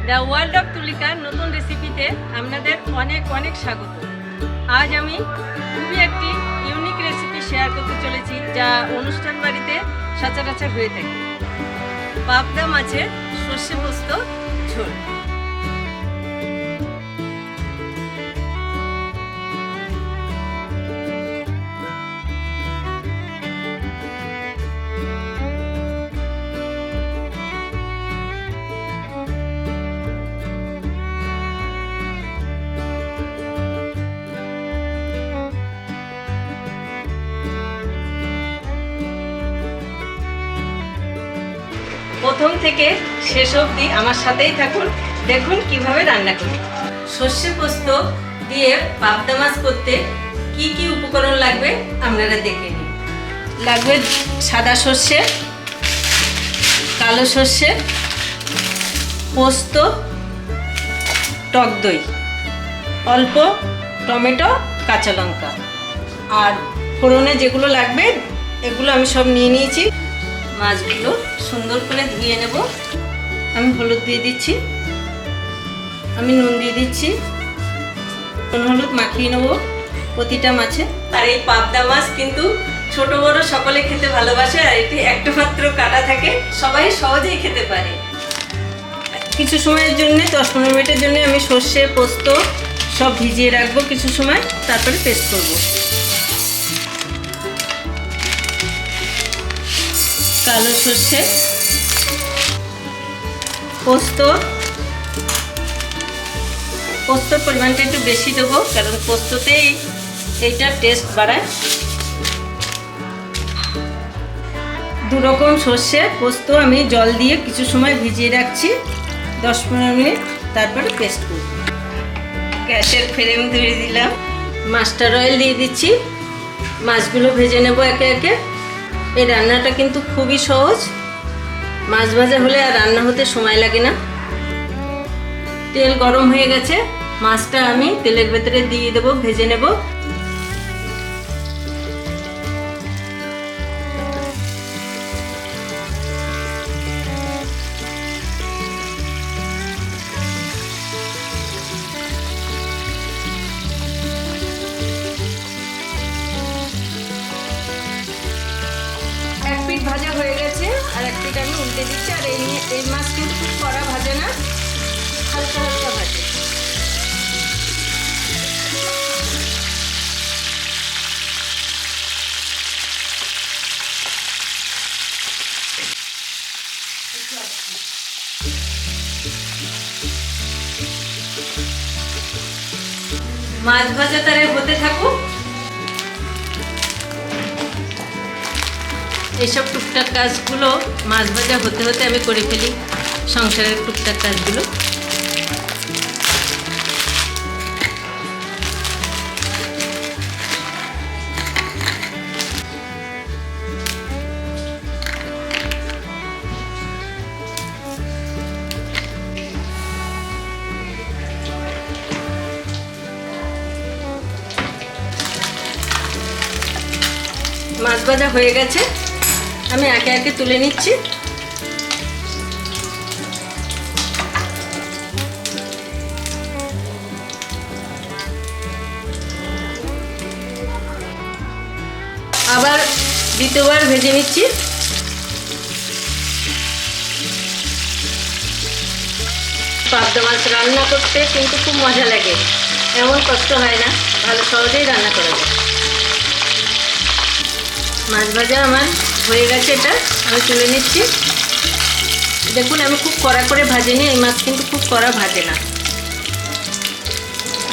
The world of তুলিকার নতুন রেসিপিতে আপনাদের অনেক অনেক স্বাগত। আজ আমি খুবই একটি ইউনিক রেসিপি শেয়ার করতে চলেছি, যা অনুষ্ঠান বাড়িতে সচরাচর হয়ে থাকে। পাবদা মাছের সর্ষে পোস্ত ঝোল। প্রথম থেকে শেষ অবধি আমার সাথেই থাকুন, দেখুন কিভাবে রান্না করি। সর্ষে পোস্ত দিয়ে পাবদা মাছ করতে কি কি উপকরণ লাগবে আপনারা দেখে নিন। লাগবে সাদা সর্ষে, কালো সর্ষে, পোস্ত, টক দই, অল্প টমেটো, কাঁচা লঙ্কা। আর ফোড়নে যেগুলো লাগবে এগুলো আমি সব নিয়ে নিয়েছি। মাছগুলো সুন্দর করে ধুয়ে নেব। আমি হলুদ দিয়ে দিচ্ছি, আমি নুন দিয়ে দিচ্ছি, নুন হলুদ মাখিয়ে নেব প্রতিটা মাছে। আর এই পাবদা মাছ কিন্তু ছোট বড় সকলে খেতে ভালোবাসে, আর এটি একটা মাত্র কাটা থাকে, সবাই সহজেই খেতে পারে। কিছু সময়ের জন্য 10-15 মিনিটের জন্য আমি সর্ষে পোস্ত সব ভিজিয়ে রাখবো কিছু সময়, তারপরে পেস্ট করবো। কালো সর্ষে, পোস্তর পরিমাণটা একটু বেশি দেবো, কারণ পোস্ততেই এইটা টেস্ট বাড়ায়। 2 রকম সর্ষে পোস্ত আমি জল দিয়ে কিছু সময় ভিজিয়ে রাখছি 10-15 মিনিট, তারপরে পেস্ট করব। গ্যাসের ফ্লেম ধরে দিলাম, মাস্টার অয়েল দিয়ে দিচ্ছি। মাছগুলো ভেজে নেব একে একে। এই রান্নাটা কিন্তু খুবই সহজ, মাছ ভাজা হলে আর রান্না হতে সময় লাগে না। তেল গরম হয়ে গেছে, মাছটা আমি তেলের ভেতরে দিয়ে দেবো, ভেজে নেব। ভাজা হয়ে গেছে, আর এক পিঠ আমি উল্টে দিচ্ছি। আর এই মাছ কিন্তু খুব কড়া ভাজে না, হালকা হালকা ভাজে। মাছ ভাজা তারে হতে থাকুক। এইসব টুকটাক কাজগুলো মাছ ভাজা হতে হতে আমি করে ফেলি, সংসারের টুকটাক কাজগুলো। মাছ ভাজা হয়ে গেছে, আমি একে একে তুলে নিচ্ছি। আবার দ্বিতীয়বার ভেজে নিচ্ছি। পাবদা মাছ রান্না করতে কিন্তু খুব মজা লাগে, এমন কষ্ট হয় না, ভালো সহজেই রান্না করা যায়। মাছ ভাজা আমার হয়ে গেছে, এটা আমি তুলে নিচ্ছি। দেখুন আমি খুব কড়া করে ভাজিনি, এই মাছ কিন্তু খুব কড়া ভাজে না,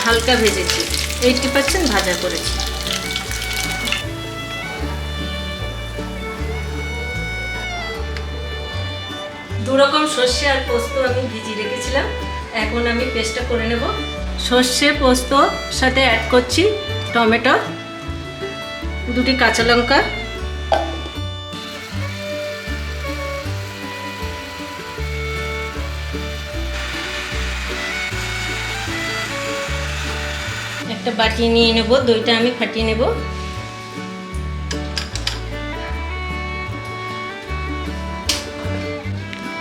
হালকা ভেজেছি, 80% ভাজা করেছি। দু রকম সর্ষে আর পোস্ত আমি ভিজিয়ে রেখেছিলাম, এখন আমি পেস্টটা করে নেব। সর্ষে পোস্ত সাথে অ্যাড করছি টমেটো, 2টি কাঁচা লঙ্কা, একটা বাটি নিয়ে নেব, দইটা আমি ফাটিয়ে নেব।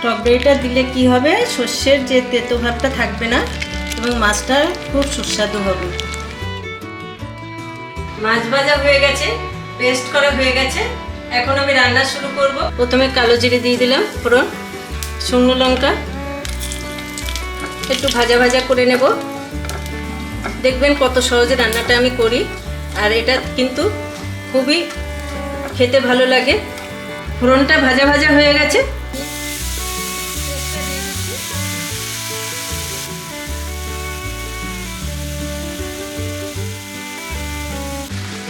টক দইটা দিলে কি হবে, সর্ষের যে তেতো ভাবটা থাকবে না এবং মাছটা খুব সুস্বাদু হবে। মাছ ভাজা হয়ে গেছে, পেস্ট করা হয়ে গেছে। এখন আমি রান্না শুরু করব। প্রথমে কালো জিরে দিয়ে দিলাম ফোড়ন, শুকনো লঙ্কা একটু ভাজা ভাজা করে নেব। দেখবেন কত সহজে রান্নাটা আমি করি, আর এটা কিন্তু খুবই খেতে ভালো লাগে। ফোড়নটা ভাজা ভাজা হয়ে গেছে।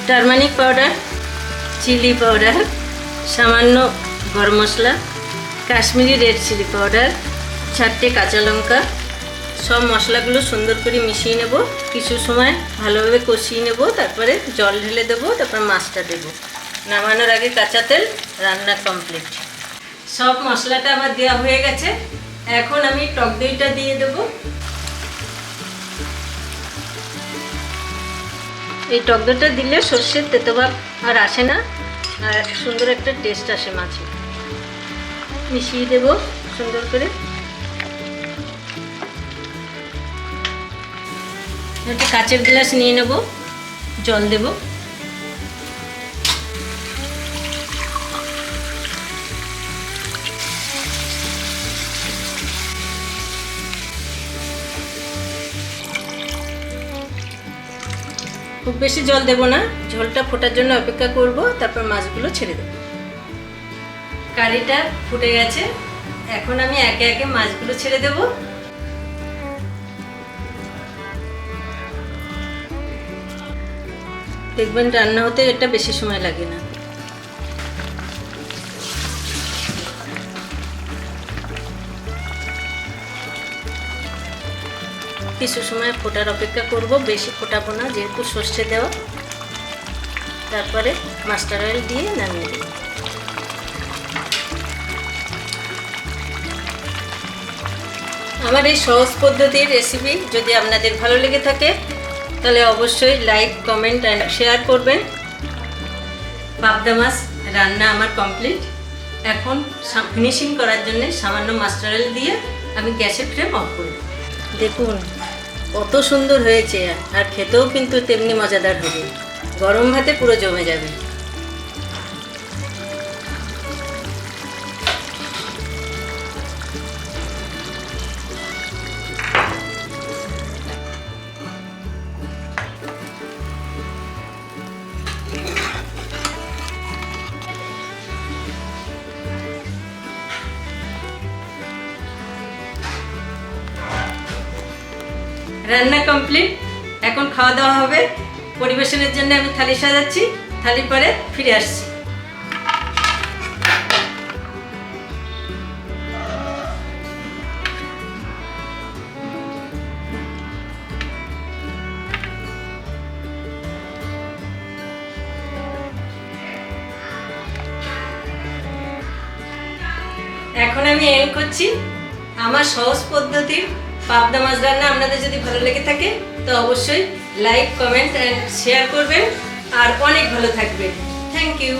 টারমারিক পাউডার, চিলি পাউডার, সামান্য গরম মশলা, কাশ্মীরি রেড চিলি পাউডার, 4টে কাঁচা লঙ্কা, সব মশলাগুলো সুন্দর করে মিশিয়ে নেব। কিছু সময় ভালোভাবে কষিয়ে নেব, তারপরে জল ঢেলে দেবো, তারপর মাছটা দেবো। নামানোর আগে কাঁচা তেল, রান্না কমপ্লিট। সব মশলাটা আমার দেওয়া হয়ে গেছে। এখন আমি টক দইটা দিয়ে দেবো। এই টক দইটা দিলে সর্ষের তেতো ভাব আর আসে না, আর সুন্দর একটা টেস্ট আসে মাছে। মিশিয়ে দেবো সুন্দর করে। একটা কাচের গ্লাস নিয়ে নেব, জল দেব। খুব বেশি জল দেব না, ঝোলটা ফোটার জন্য অপেক্ষা করব, তারপর মাছগুলো ছেড়ে দেব। কারিটা ফুটে গেছে, এখন আমি একে একে মাছগুলো ছেড়ে দেব। দেখবেন রান্না হতে এটা বেশি সময় লাগে না। কিছু সময় ফোটার অপেক্ষা করব, বেশি ফোটাবো না যেহেতু সর্ষে দেওয়া। তারপরে মাস্টার অয়েল দিয়ে নামিয়ে দেব। আমার এই সহজ পদ্ধতির রেসিপি যদি আপনাদের ভালো লেগে থাকে তাহলে অবশ্যই লাইক, কমেন্ট অ্যান্ড শেয়ার করবেন। পাবদা মাছ রান্না আমার কমপ্লিট। এখন ফিনিশিং করার জন্য সামান্য মাস্টার অয়েল দিয়ে আমি গ্যাসের ফ্লেম অফ করে দেব। দেখুন কত সুন্দর হয়েছে, আর খেতেও কিন্তু তেমনি মজাদার হবে। গরম ভাতে পুরো জমে যাবে। রান্না কমপ্লিট, এখন খাওয়া দাওয়া হবে। পরিবেশনের জন্য আমি থালি সাজাচ্ছি, থালি পরে ফিরে আসছি। এখন আমি এন্ড করছি। আমার সহজ পদ্ধতির পাবদা মাছ রান্না আপনাদের যদি ভালো লেগে থাকে তো অবশ্যই লাইক, কমেন্ট অ্যান্ড শেয়ার করবেন, আর অনেক ভালো থাকবেন। Thank you.